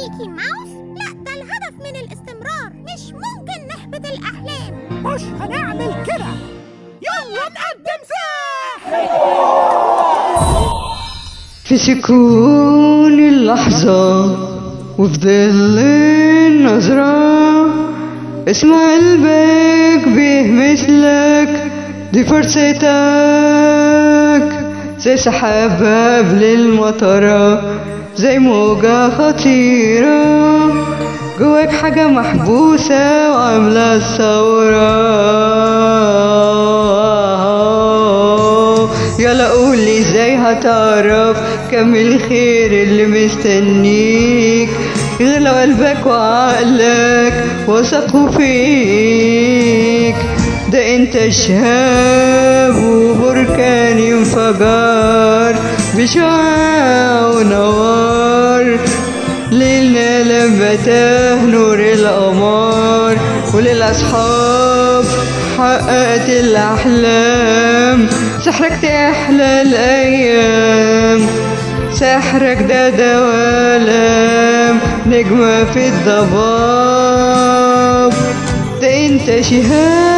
ميكي ماوس؟ لا، ده الهدف من الاستمرار، مش ممكن نحبط الأحلام. مش هنعمل كده. يلا نقدم سحر. في سكون اللحظة وفي ظل النظرة اسمع قلبك بيهمسلك، دي فرصتك. زي سحابة قبل المطرة، زي موجة خطيرة، جواك حاجة محبوسة وعاملة الثورة. يلا قولي ازاي هتعرف كم الخير اللي مستنيك، غير لو قلبك وعقلك وثقوا فيك. ده انت شهاب وبركان انفجار بشعاع ونوار، ليلنا لما تاه نور القمر. وللأصحاب حققت الأحلام، سحرك تحلى الأيام، سحرك ده دوالام، نجمة في الضباب. ده انت شهاب